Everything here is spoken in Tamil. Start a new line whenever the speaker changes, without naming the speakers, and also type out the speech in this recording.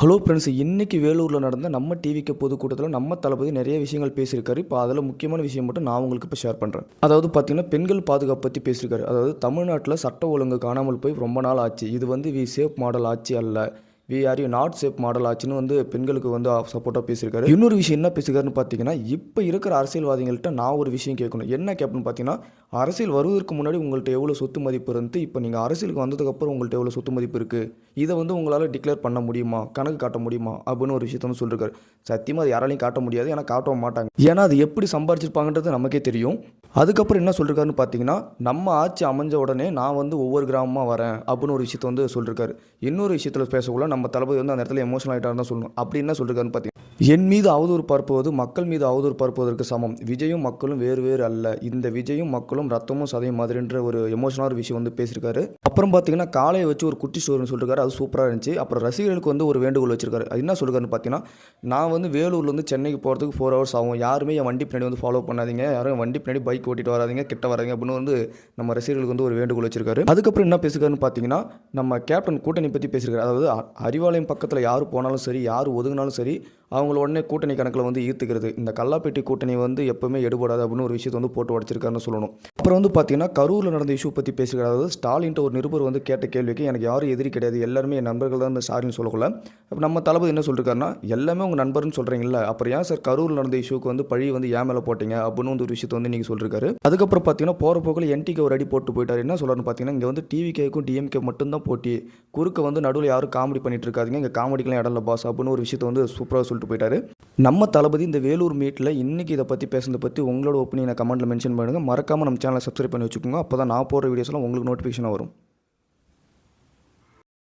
ஹலோ ஃப்ரெண்ட்ஸ், இன்னைக்கு வேலூரில் நடந்த நம்ம டிவிக்கு பொதுக்கூட்டத்தில் நம்ம தளபதி நிறைய விஷயங்கள் பேசியிருக்காரு. இப்போ அதில் முக்கியமான விஷயம் மட்டும் நான் உங்களுக்கு இப்போ ஷேர் பண்ணுறேன். அதாவது பார்த்தீங்கன்னா, பெண்கள் பாதுகாப்பு பற்றி பேசியிருக்காரு. அதாவது தமிழ்நாட்டில் சட்ட ஒழுங்கு காணாமல் போய் ரொம்ப நாள் ஆச்சு. இது வந்து வி சேஃப் மாடல் ஆட்சி அல்ல, we are you not safe model ஆச்சுன்னு வந்து பெண்களுக்கு வந்து சப்போர்ட்டாக பேசியிருக்காரு. இன்னொரு விஷயம் என்ன பேசியிருக்காருன்னு பார்த்தீங்கன்னா, இப்போ இருக்கிற அரசியல்வாதிகள்கிட்ட நான் ஒரு விஷயம் கேட்கணும். என்ன கேட்பேன்னு பார்த்தீங்கன்னா, அரசியல் வருவதற்கு முன்னாடி உங்கள்கிட்ட எவ்வளோ சொத்து மதிப்பு இருந்து, இப்போ நீங்கள் அரசியலுக்கு வந்ததுக்கப்புறம் உங்கள்கிட்ட எவ்வளோ சொத்து மதிப்பு இருக்குது, இதை வந்து உங்களால் டிக்ளேர் பண்ண முடியுமா, கணக்கு காட்ட முடியுமா அப்படின்னு ஒரு விஷயத்த வந்து சொல்லியிருக்காரு. சத்தியமாக அது யாராலையும் காட்ட முடியாது, ஏன்னா காட்டவும் மாட்டாங்க. ஏன்னா அது எப்படி சம்பாரிச்சிருப்பாங்கன்றது நமக்கே தெரியும். அதுக்கப்புறம் என்ன சொல்லியிருக்காருன்னு பார்த்தீங்கன்னா, நம்ம ஆட்சி அமைஞ்ச உடனே நான் வந்து ஒவ்வொரு கிராமமாக வரேன் அப்படின்னு ஒரு விஷயத்த வந்து சொல்லியிருக்காரு. இன்னொரு விஷயத்தில் பேசக்குள்ள நம்ம தளபதி வந்து அந்த இடத்துல எமோஷனல் ஆகிட்டாருன்னு தான் சொல்லணும். அப்படி என்ன சொல்லியிருக்காருன்னு பார்த்தீங்கன்னா, என் மீது அவதூறு பரப்புவது மக்கள் மீது அவதூறு பரப்புவதற்கு சமம். விஜயும் மக்களும் வேறு வேறு அல்ல. இந்த விஜயும் மக்களும் ரத்தமும் சதையும் மாதிரின்ற ஒரு எமோஷனான விஷயம் வந்து பேசியிருக்காரு. அப்புறம் பார்த்தீங்கன்னா, காலையை வச்சு ஒரு குட்டி ஸ்டோரின்னு சொல்லியிருக்காரு. அது சூப்பராக இருந்துச்சு. அப்புறம் ரசிகர்களுக்கு வந்து ஒரு வேண்டுகோள் வச்சிருக்காரு. அது என்ன சொல்லிருக்காருன்னு பார்த்தீங்கன்னா, நான் வந்து வேலூர்லேருந்து சென்னைக்கு போகிறதுக்கு 4 ஹவர்ஸ் ஆகும். யாருமே என் வண்டி பின்னாடி வந்து ஃபாலோ பண்ணாதீங்க, யாரும் என் வண்டி பின்னாடி பைக் ஓட்டிட்டு வராதிங்க, கிட்ட வராதிங்க அப்படின்னு வந்து நம்ம ரசிகர்களுக்கு வந்து ஒரு வேண்டுகோள் வச்சிருக்காரு. அதுக்கப்புறம் என்ன பேசியிருக்காருன்னு பார்த்தீங்கன்னா, நம்ம கேப்டன் கூட்டணி பற்றி பேசியிருக்காரு. அதாவது அறிவாலயம் பக்கத்தில் யார் போனாலும் சரி, யார் ஒதுங்கினாலும் சரி, அவங்கள உடனே கூட்டணி கணக்கில் வந்து ஈர்த்துக்கிறது. இந்த கல்லாப்பேட்டி கூட்டணி வந்து எப்பவுமே எடுபடாது அப்படின்னு ஒரு விஷயத்தை வந்து போட்டு உடச்சிருக்காருன்னு சொல்லணும். அப்புறம் வந்து பார்த்தீங்கன்னா, கரூரில் நடந்த இஷ்யூ பற்றி பேசுகிறார். அதாவது ஸ்டாலின்ட்ட ஒரு நிருபர் வந்து கேட்ட கேள்விக்கு எனக்கு யாரும் எதிரி கிடையாது, எல்லாருமே என் நண்பர்கள் தான் இந்த ஸ்டாலின் சொல்லக்குள்ள, அப்போ நம்ம தளபதி என்ன சொல்லியிருக்காருன்னா, எல்லாமே உங்கள் நண்பர்னு சொல்கிறீங்களா, அப்புறம் ஏன் சார் கரூரில் நடந்த இஷ்யூக்கு வந்து பழி வந்து ஏன் மேலே போட்டீங்க அப்படின்னு வந்து ஒரு விஷயத்தை வந்து நீங்கள் சொல்லியிருக்காரு. அதுக்கப்புறம் பார்த்தீங்கன்னா, போகிற போக்கில் என்டிக்கு ஒரு அடி போட்டு போயிட்டார். என்ன சொல்கிறாருன்னு பார்த்தீங்கன்னா, இங்கே வந்து டிவிகேக்கும் டிஎம்கே மட்டும்தான் போட்டி, குறுக்க வந்து நடுவில் யாரும் காமெடி பண்ணிட்டு இருக்காதிங்க, இங்கே காமெடிக்கெலாம் இடம் இல்லை பாஸ் அப்படின்னு ஒரு விஷயத்தை வந்து சூப்பராக சொல்லிட்டு போயிட்டாரு. நம்ம தளபதி இந்த வேலூர் மீட்டில் இன்றைக்கி இதை பற்றி பேசுனதை பற்றி உங்களோட ஒப்பீனியனை கமெண்ட்டில் மென்ஷன் பண்ணுங்கள். மறக்காமல் நம்ம சேனலை சப்ஸ்கிரைப் பண்ணி வச்சுக்கோங்க. அப்போ தான் நான் போடுற வீடியோஸ்லாம் உங்களுக்கு நோட்டிஃபிகேஷனாக வரும்.